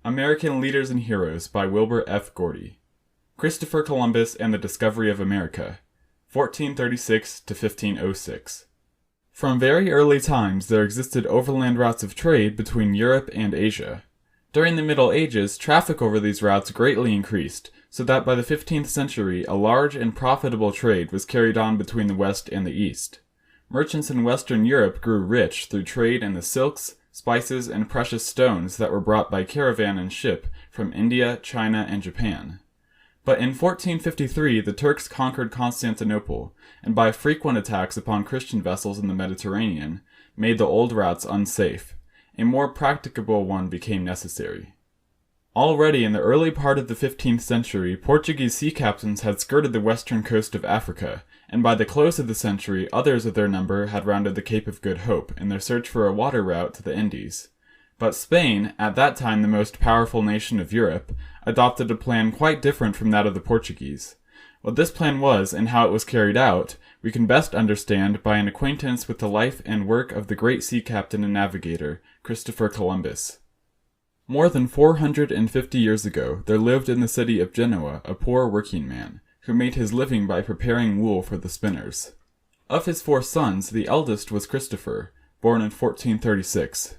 American Leaders and Heroes by Wilbur F. Gordy. Christopher Columbus and the Discovery of America, 1436 to 1506. From very early times there existed overland routes of trade between Europe and Asia. During the Middle Ages, traffic over these routes greatly increased, so that by the 15th century a large and profitable trade was carried on between the West and the East. Merchants in Western Europe grew rich through trade in the silks, spices, and precious stones that were brought by caravan and ship from India, China, and Japan. But in 1453 the Turks conquered Constantinople, and by frequent attacks upon Christian vessels in the Mediterranean, made the old routes unsafe. A more practicable one became necessary. Already in the early part of the 15th century, Portuguese sea captains had skirted the western coast of Africa, and by the close of the century others of their number had rounded the Cape of Good Hope in their search for a water route to the Indies. But Spain, at that time the most powerful nation of Europe, adopted a plan quite different from that of the Portuguese. What this plan was, and how it was carried out, we can best understand by an acquaintance with the life and work of the great sea captain and navigator, Christopher Columbus. More than 450 years ago, there lived in the city of Genoa a poor working man, who made his living by preparing wool for the spinners. Of his 4 sons, the eldest was Christopher, born in 1436.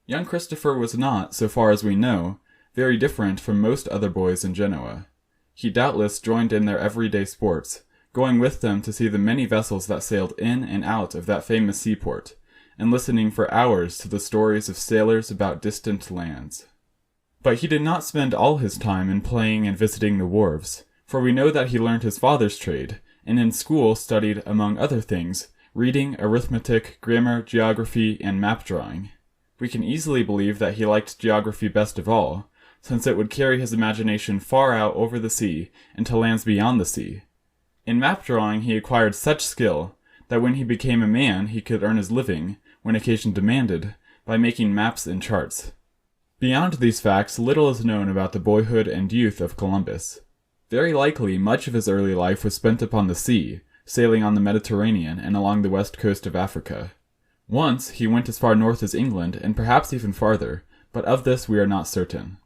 Young Christopher was not, so far as we know, very different from most other boys in Genoa. He doubtless joined in their everyday sports, going with them to see the many vessels that sailed in and out of that famous seaport, and listening for hours to the stories of sailors about distant lands. But he did not spend all his time in playing and visiting the wharves, for we know that he learned his father's trade, and in school studied, among other things, reading, arithmetic, grammar, geography, and map drawing. We can easily believe that he liked geography best of all, since it would carry his imagination far out over the sea and to lands beyond the sea. In map drawing he acquired such skill that when he became a man he could earn his living, when occasion demanded, by making maps and charts. Beyond these facts, little is known about the boyhood and youth of Columbus. Very likely much of his early life was spent upon the sea, sailing on the Mediterranean and along the west coast of Africa. Once he went as far north as England, and perhaps even farther, but of this we are not certain.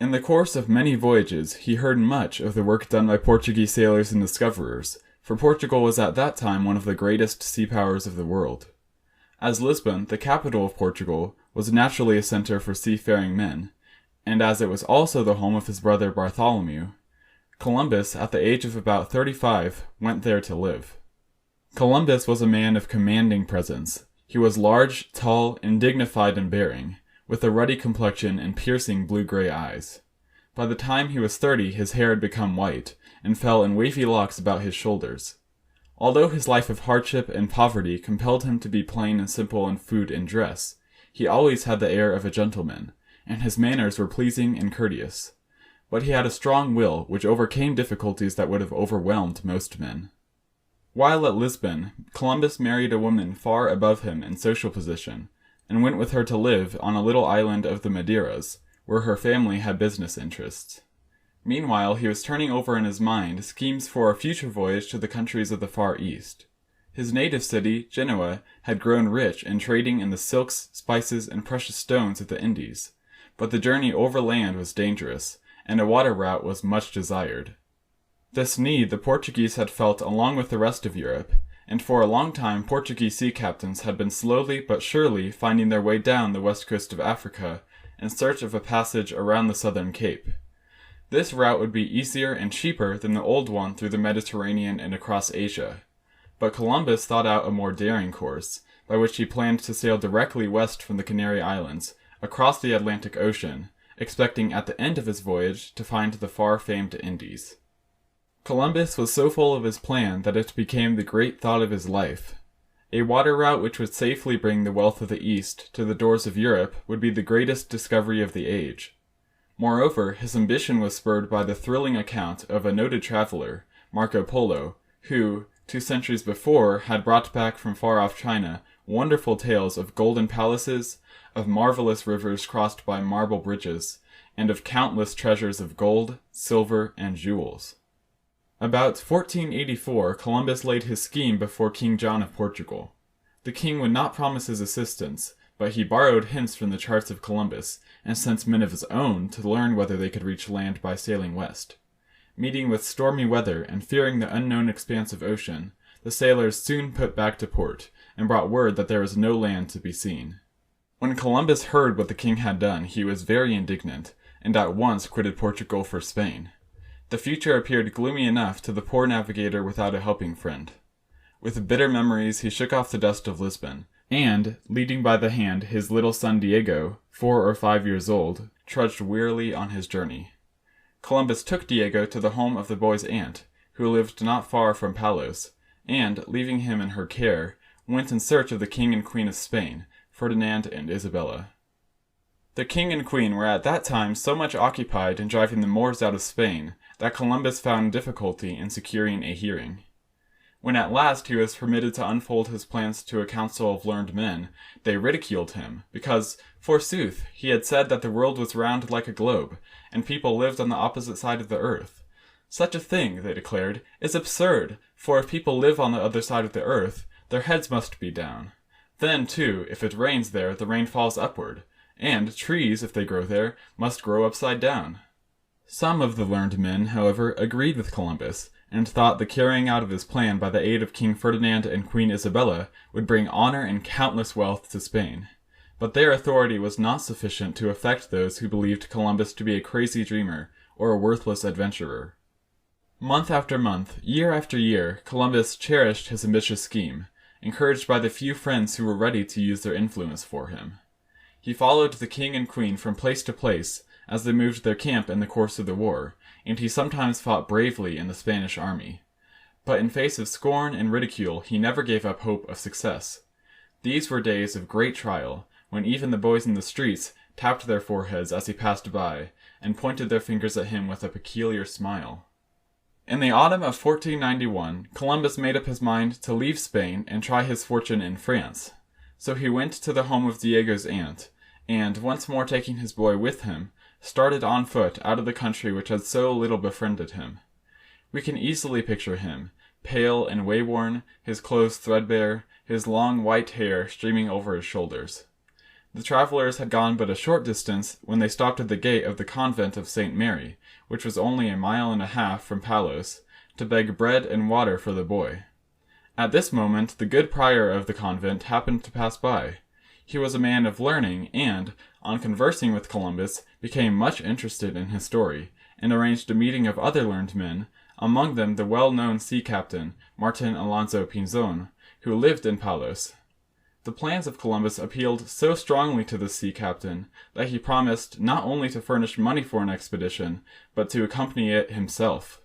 In the course of many voyages he heard much of the work done by Portuguese sailors and discoverers, for Portugal was at that time one of the greatest sea powers of the world. As Lisbon, the capital of Portugal, was naturally a center for seafaring men, and as it was also the home of his brother Bartholomew, Columbus, at the age of about 35, went there to live. Columbus was a man of commanding presence. He was large, tall, and dignified in bearing, with a ruddy complexion and piercing blue-gray eyes. By the time he was 30, his hair had become white, and fell in wavy locks about his shoulders. Although his life of hardship and poverty compelled him to be plain and simple in food and dress, he always had the air of a gentleman, and his manners were pleasing and courteous. But he had a strong will, which overcame difficulties that would have overwhelmed most men. While at Lisbon, Columbus married a woman far above him in social position, and went with her to live on a little island of the Madeiras, where her family had business interests. Meanwhile, he was turning over in his mind schemes for a future voyage to the countries of the Far East. His native city, Genoa, had grown rich in trading in the silks, spices, and precious stones of the Indies, but the journey overland was dangerous, and a water route was much desired. This need the Portuguese had felt along with the rest of Europe, and for a long time Portuguese sea captains had been slowly but surely finding their way down the west coast of Africa in search of a passage around the southern cape. This route would be easier and cheaper than the old one through the Mediterranean and across Asia. But Columbus thought out a more daring course, by which he planned to sail directly west from the Canary Islands, across the Atlantic Ocean, expecting at the end of his voyage to find the far-famed Indies. Columbus was so full of his plan that it became the great thought of his life. A water route which would safely bring the wealth of the East to the doors of Europe would be the greatest discovery of the age. Moreover, his ambition was spurred by the thrilling account of a noted traveler, Marco Polo, who, 2 centuries before, had brought back from far-off China wonderful tales of golden palaces, of marvelous rivers crossed by marble bridges, and of countless treasures of gold, silver, and jewels. About 1484, Columbus laid his scheme before King John of Portugal. The king would not promise his assistance, but he borrowed hints from the charts of Columbus and sent men of his own to learn whether they could reach land by sailing west. Meeting with stormy weather and fearing the unknown expanse of ocean, the sailors soon put back to port and brought word that there was no land to be seen. When Columbus heard what the king had done, he was very indignant, and at once quitted Portugal for Spain. The future appeared gloomy enough to the poor navigator without a helping friend. With bitter memories, he shook off the dust of Lisbon, and, leading by the hand his little son Diego, 4 or 5 years old, trudged wearily on his journey. Columbus took Diego to the home of the boy's aunt, who lived not far from Palos, and, leaving him in her care, went in search of the king and queen of Spain, Ferdinand and Isabella. The king and queen were at that time so much occupied in driving the Moors out of Spain that Columbus found difficulty in securing a hearing. When at last he was permitted to unfold his plans to a council of learned men, they ridiculed him, because, forsooth, he had said that the world was round like a globe, and people lived on the opposite side of the earth. Such a thing, they declared, is absurd, for if people live on the other side of the earth, their heads must be down. Then, too, if it rains there, the rain falls upward, and trees, if they grow there, must grow upside down. Some of the learned men, however, agreed with Columbus, and thought the carrying out of his plan by the aid of King Ferdinand and Queen Isabella would bring honor and countless wealth to Spain. But their authority was not sufficient to affect those who believed Columbus to be a crazy dreamer or a worthless adventurer. Month after month, year after year, Columbus cherished his ambitious scheme, encouraged by the few friends who were ready to use their influence for him. He followed the king and queen from place to place as they moved their camp in the course of the war, and he sometimes fought bravely in the Spanish army. But in face of scorn and ridicule, he never gave up hope of success. These were days of great trial, when even the boys in the streets tapped their foreheads as he passed by, and pointed their fingers at him with a peculiar smile. In the autumn of 1491, Columbus made up his mind to leave Spain and try his fortune in France. So he went to the home of Diego's aunt, and, once more taking his boy with him, started on foot out of the country which had so little befriended him. We can easily picture him, pale and wayworn, his clothes threadbare, his long white hair streaming over his shoulders. The travelers had gone but a short distance when they stopped at the gate of the convent of St. Mary, which was only 1.5 miles from Palos, to beg bread and water for the boy. At this moment the good prior of the convent happened to pass by. He was a man of learning, and, on conversing with Columbus, became much interested in his story, and arranged a meeting of other learned men, among them the well-known sea captain, Martin Alonso Pinzon, who lived in Palos. The plans of Columbus appealed so strongly to the sea captain that he promised not only to furnish money for an expedition, but to accompany it himself.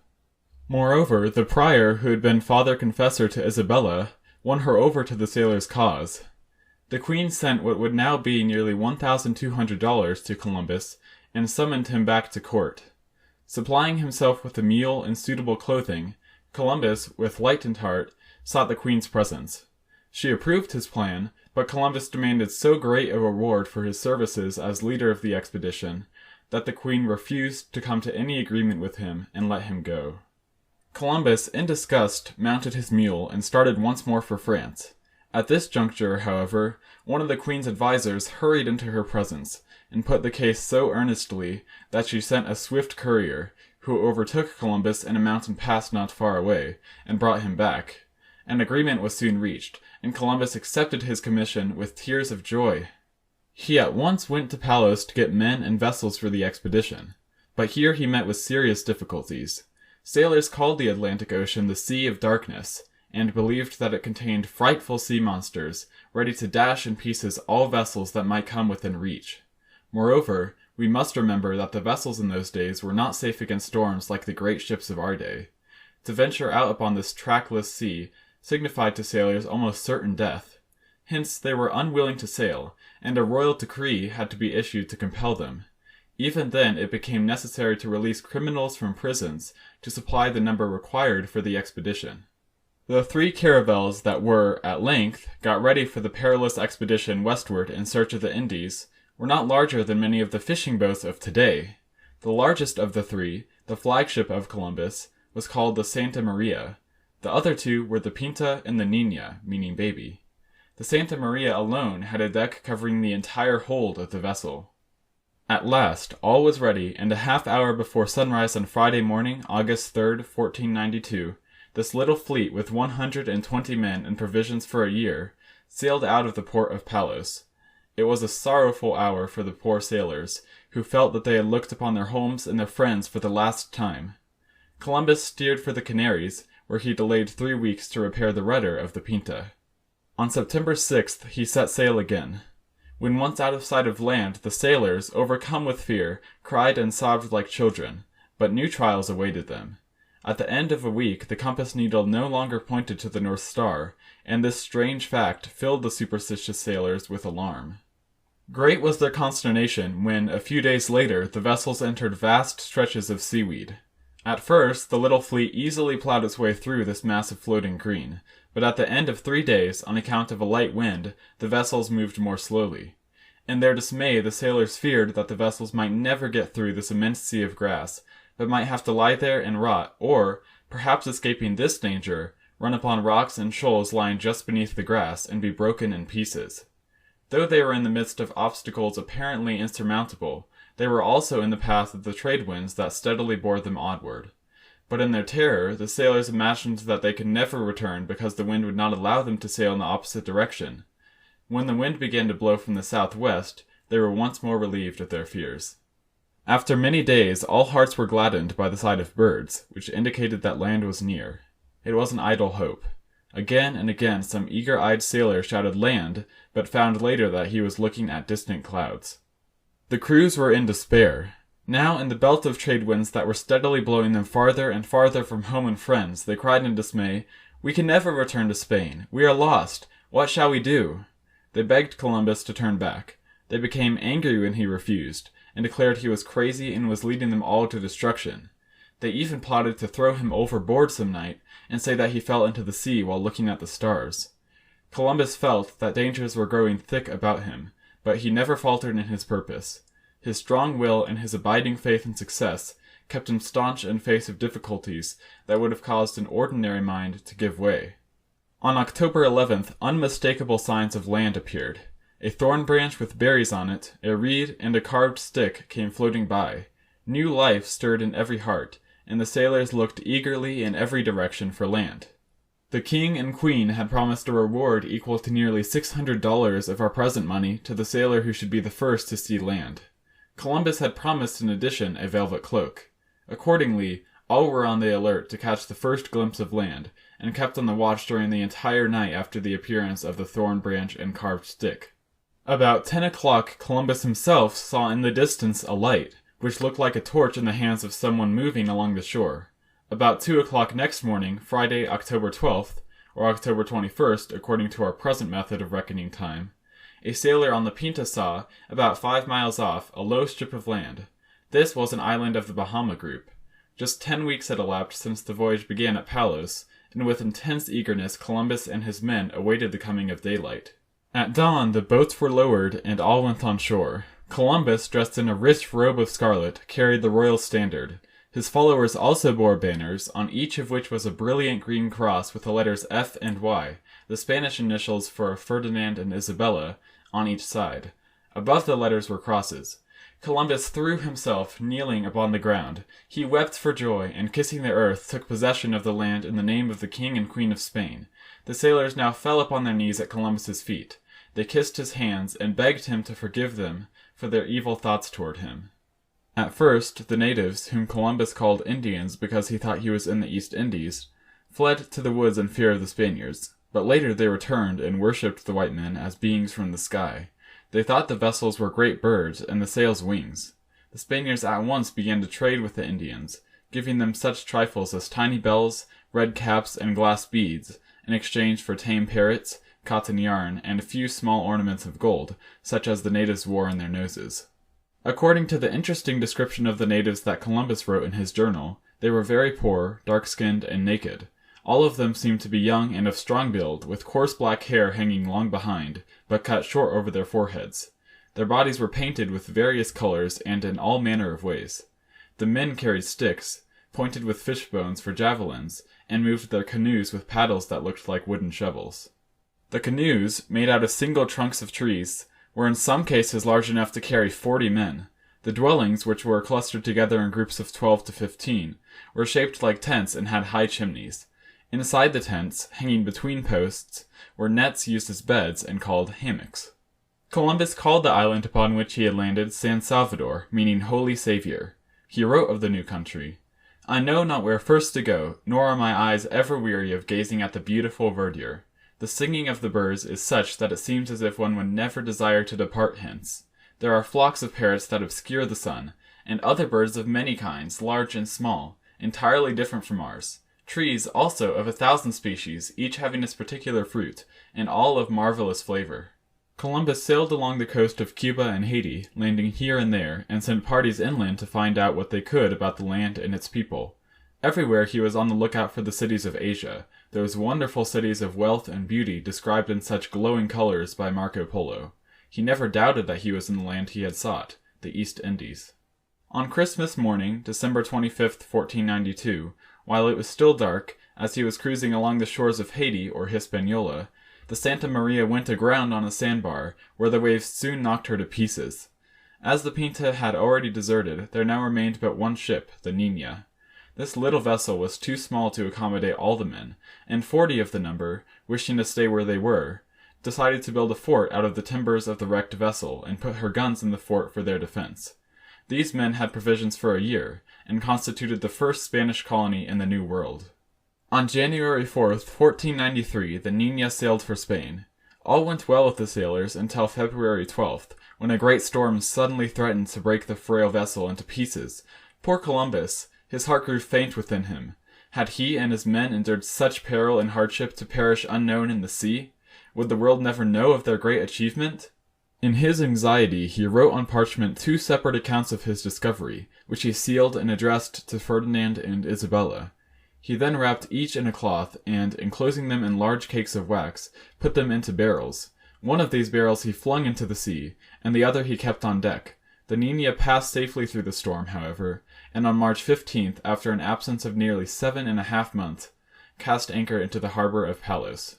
Moreover, the prior, who had been father confessor to Isabella, won her over to the sailors' cause. The queen sent what would now be nearly $1,200 to Columbus, and summoned him back to court. Supplying himself with a meal and suitable clothing, Columbus, with lightened heart, sought the queen's presence. She approved his plan, but Columbus demanded so great a reward for his services as leader of the expedition that the queen refused to come to any agreement with him and let him go. Columbus, in disgust, mounted his mule and started once more for France. At this juncture, however, one of the queen's advisers hurried into her presence, and put the case so earnestly that she sent a swift courier, who overtook Columbus in a mountain pass not far away, and brought him back. An agreement was soon reached, and Columbus accepted his commission with tears of joy. He at once went to Palos to get men and vessels for the expedition, but here he met with serious difficulties. Sailors called the Atlantic Ocean the Sea of Darkness, and believed that it contained frightful sea monsters, ready to dash in pieces all vessels that might come within reach. Moreover, we must remember that the vessels in those days were not safe against storms like the great ships of our day. To venture out upon this trackless sea signified to sailors almost certain death. Hence they were unwilling to sail, and a royal decree had to be issued to compel them. Even then it became necessary to release criminals from prisons to supply the number required for the expedition. The 3 caravels that were, at length, got ready for the perilous expedition westward in search of the Indies were not larger than many of the fishing boats of today. The largest of the 3, the flagship of Columbus, was called the Santa Maria. The other 2 were the Pinta and the Nina, meaning baby. The Santa Maria alone had a deck covering the entire hold of the vessel. At last, all was ready, and a half hour before sunrise on Friday morning, August 3rd, 1492, this little fleet with 120 men and provisions for a year sailed out of the port of Palos. It was a sorrowful hour for the poor sailors, who felt that they had looked upon their homes and their friends for the last time. Columbus steered for the Canaries, where he delayed 3 weeks to repair the rudder of the Pinta. On September 6th he set sail again. When once out of sight of land, the sailors, overcome with fear, cried and sobbed like children, but new trials awaited them. At the end of a week, the compass needle no longer pointed to the North Star, and this strange fact filled the superstitious sailors with alarm. Great was their consternation when, a few days later, the vessels entered vast stretches of seaweed. At first, the little fleet easily plowed its way through this mass of floating green, but at the end of 3 days, on account of a light wind, the vessels moved more slowly. In their dismay, the sailors feared that the vessels might never get through this immense sea of grass, but might have to lie there and rot, or, perhaps escaping this danger, run upon rocks and shoals lying just beneath the grass and be broken in pieces. Though they were in the midst of obstacles apparently insurmountable, they were also in the path of the trade winds that steadily bore them onward. But in their terror, the sailors imagined that they could never return because the wind would not allow them to sail in the opposite direction. When the wind began to blow from the southwest, they were once more relieved of their fears. After many days, all hearts were gladdened by the sight of birds, which indicated that land was near. It was an idle hope. Again and again some eager-eyed sailor shouted land, but found later that he was looking at distant clouds. The crews were in despair. Now, in the belt of trade winds that were steadily blowing them farther and farther from home and friends, they cried in dismay, "We can never return to Spain. We are lost. What shall we do?" They begged Columbus to turn back. They became angry when he refused, and declared he was crazy and was leading them all to destruction. They even plotted to throw him overboard some night, and say that he fell into the sea while looking at the stars. Columbus felt that dangers were growing thick about him, but he never faltered in his purpose. His strong will and his abiding faith in success kept him staunch in face of difficulties that would have caused an ordinary mind to give way. On October 11th, unmistakable signs of land appeared. A thorn branch with berries on it, a reed, and a carved stick came floating by. New life stirred in every heart, and the sailors looked eagerly in every direction for land. The king and queen had promised a reward equal to nearly $600 of our present money to the sailor who should be the first to see land. Columbus had promised in addition a velvet cloak. Accordingly, all were on the alert to catch the first glimpse of land, and kept on the watch during the entire night after the appearance of the thorn branch and carved stick. About 10 o'clock, Columbus himself saw in the distance a light, which looked like a torch in the hands of someone moving along the shore. About 2 o'clock next morning, Friday, October 12th, or October 21st, according to our present method of reckoning time, a sailor on the Pinta saw, about 5 miles off, a low strip of land. This was an island of the Bahama group. Just 10 weeks had elapsed since the voyage began at Palos, and with intense eagerness Columbus and his men awaited the coming of daylight. At dawn the boats were lowered and all went on shore. Columbus, dressed in a rich robe of scarlet, carried the royal standard. His followers also bore banners, on each of which was a brilliant green cross with the letters F and Y, the Spanish initials for Ferdinand and Isabella, on each side. Above the letters were crosses. Columbus threw himself, kneeling upon the ground. He wept for joy, and kissing the earth, took possession of the land in the name of the King and Queen of Spain. The sailors now fell upon their knees at Columbus's feet. They kissed his hands, and begged him to forgive them for their evil thoughts toward him. At first, the natives, whom Columbus called Indians because he thought he was in the East Indies, fled to the woods in fear of the Spaniards, but later they returned and worshipped the white men as beings from the sky. They thought the vessels were great birds and the sails wings. The Spaniards at once began to trade with the Indians, giving them such trifles as tiny bells, red caps, and glass beads, in exchange for tame parrots, cotton yarn, and a few small ornaments of gold, such as the natives wore in their noses. According to the interesting description of the natives that Columbus wrote in his journal, they were very poor, dark-skinned, and naked. All of them seemed to be young and of strong build, with coarse black hair hanging long behind, but cut short over their foreheads. Their bodies were painted with various colors and in all manner of ways. The men carried sticks, pointed with fish bones for javelins, and moved their canoes with paddles that looked like wooden shovels. The canoes, made out of single trunks of trees, were in some cases large enough to carry 40 men. The dwellings, which were clustered together in groups of 12 to 15, were shaped like tents and had high chimneys. Inside the tents, hanging between posts, were nets used as beds and called hammocks. Columbus called the island upon which he had landed San Salvador, meaning Holy Savior. He wrote of the new country, "I know not where first to go, nor are my eyes ever weary of gazing at the beautiful verdure. The singing of the birds is such that it seems as if one would never desire to depart hence. There are flocks of parrots that obscure the sun, and other birds of many kinds, large and small, entirely different from ours. Trees, also, of 1,000 species, each having its particular fruit, and all of marvelous flavor." Columbus sailed along the coast of Cuba and Haiti, landing here and there, and sent parties inland to find out what they could about the land and its people. Everywhere he was on the lookout for the cities of Asia, those wonderful cities of wealth and beauty described in such glowing colors by Marco Polo. He never doubted that he was in the land he had sought, the East Indies. On Christmas morning, December 25th, 1492, while it was still dark, as he was cruising along the shores of Haiti or Hispaniola, the Santa Maria went aground on a sandbar, where the waves soon knocked her to pieces. As the Pinta had already deserted, there now remained but one ship, the Niña. This little vessel was too small to accommodate all the men, and 40 of the number, wishing to stay where they were, decided to build a fort out of the timbers of the wrecked vessel and put her guns in the fort for their defense. These men had provisions for a year, and constituted the first Spanish colony in the New World. On January 4th, 1493, the Niña sailed for Spain. All went well with the sailors until February 12th, when a great storm suddenly threatened to break the frail vessel into pieces. Poor Columbus! His heart grew faint within him. Had he and his men endured such peril and hardship to perish unknown in the sea? Would the world never know of their great achievement? In his anxiety, he wrote on parchment 2 separate accounts of his discovery, which he sealed and addressed to Ferdinand and Isabella. He then wrapped each in a cloth, and, enclosing them in large cakes of wax, put them into barrels. One of these barrels he flung into the sea, and the other he kept on deck. The Niña passed safely through the storm, however, and on March 15th, after an absence of nearly 7½ months, cast anchor into the harbor of Palos.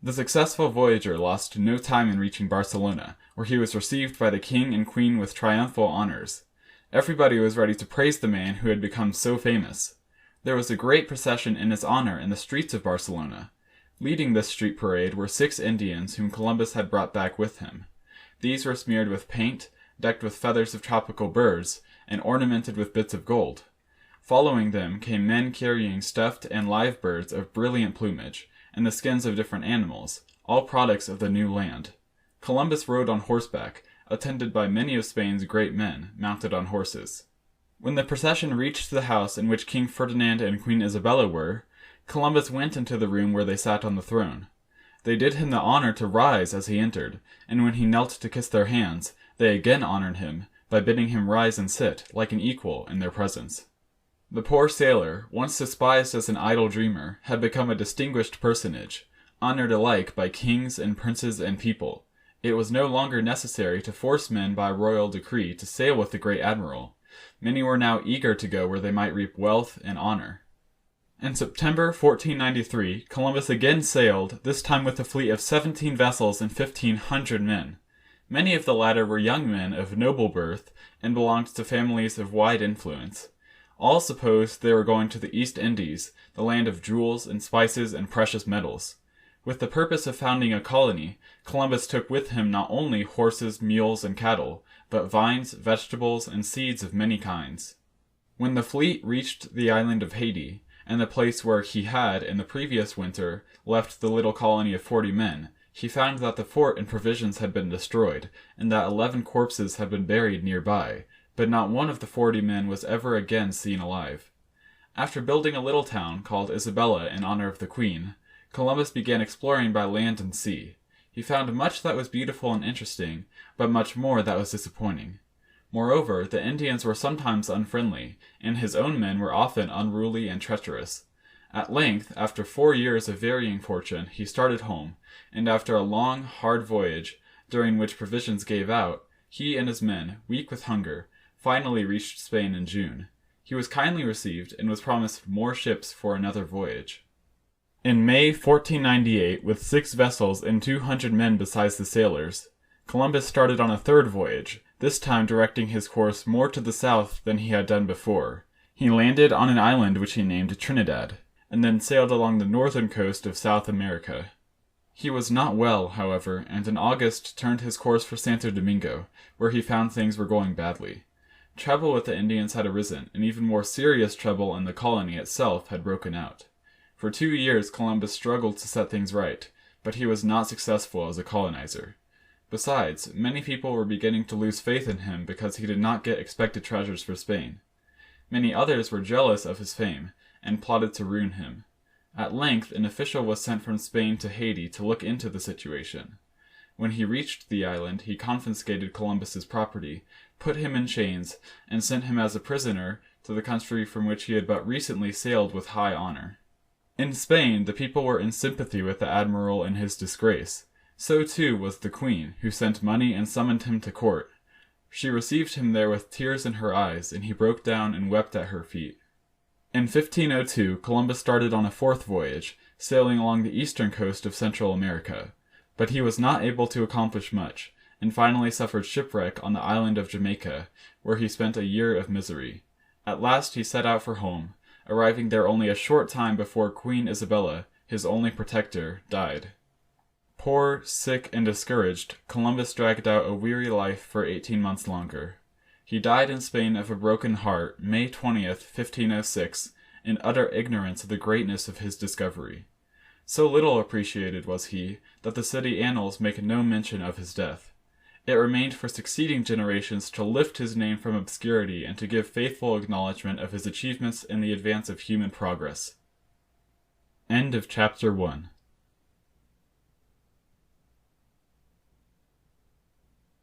The successful voyager lost no time in reaching Barcelona, where he was received by the king and queen with triumphal honors. Everybody was ready to praise the man who had become so famous. There was a great procession in his honor in the streets of Barcelona. Leading this street parade were 6 Indians whom Columbus had brought back with him. These were smeared with paint, decked with feathers of tropical birds, and ornamented with bits of gold. Following them came men carrying stuffed and live birds of brilliant plumage, and the skins of different animals, all products of the new land. Columbus rode on horseback, attended by many of Spain's great men, mounted on horses. When the procession reached the house in which King Ferdinand and Queen Isabella were, Columbus went into the room where they sat on the throne. They did him the honor to rise as he entered, and when he knelt to kiss their hands, they again honored him by bidding him rise and sit, like an equal, in their presence. The poor sailor, once despised as an idle dreamer, had become a distinguished personage, honored alike by kings and princes and people. It was no longer necessary to force men by royal decree to sail with the great admiral. Many were now eager to go where they might reap wealth and honor. In September 1493, Columbus again sailed, this time with a fleet of 17 vessels and 1,500 men. Many of the latter were young men of noble birth and belonged to families of wide influence. All supposed they were going to the East Indies, the land of jewels and spices and precious metals. With the purpose of founding a colony, Columbus took with him not only horses, mules, and cattle, but vines, vegetables, and seeds of many kinds. When the fleet reached the island of Haiti, and the place where he had, in the previous winter, left the little colony of 40 men, he found that the fort and provisions had been destroyed, and that 11 corpses had been buried nearby, but not one of the 40 men was ever again seen alive. After building a little town called Isabella in honor of the Queen, Columbus began exploring by land and sea. He found much that was beautiful and interesting, but much more that was disappointing. Moreover, the Indians were sometimes unfriendly, and his own men were often unruly and treacherous. At length, after 4 years of varying fortune, he started home, and after a long, hard voyage, during which provisions gave out, he and his men, weak with hunger, finally reached Spain in June. He was kindly received, and was promised more ships for another voyage. In May 1498, with 6 vessels and 200 men besides the sailors, Columbus started on a third voyage, this time directing his course more to the south than he had done before. He landed on an island which he named Trinidad, and then sailed along the northern coast of South America. He was not well, however, and in August turned his course for Santo Domingo, where he found things were going badly. Trouble with the Indians had arisen, and even more serious trouble in the colony itself had broken out. For 2 years Columbus struggled to set things right, but he was not successful as a colonizer. Besides, many people were beginning to lose faith in him because he did not get expected treasures for Spain. Many others were jealous of his fame, and plotted to ruin him. At length, an official was sent from Spain to Haiti to look into the situation. When he reached the island, he confiscated Columbus's property, put him in chains, and sent him as a prisoner to the country from which he had but recently sailed with high honor. In Spain, the people were in sympathy with the admiral in his disgrace. So too was the queen, who sent money and summoned him to court. She received him there with tears in her eyes, and he broke down and wept at her feet. In 1502, Columbus started on a fourth voyage, sailing along the eastern coast of Central America. But he was not able to accomplish much, and finally suffered shipwreck on the island of Jamaica, where he spent a year of misery. At last he set out for home, arriving there only a short time before Queen Isabella, his only protector, died. Poor, sick, and discouraged, Columbus dragged out a weary life for 18 months longer. He died in Spain of a broken heart, May 20th, 1506, in utter ignorance of the greatness of his discovery. So little appreciated was he, that the city annals make no mention of his death. It remained for succeeding generations to lift his name from obscurity and to give faithful acknowledgment of his achievements in the advance of human progress. End of Chapter 1.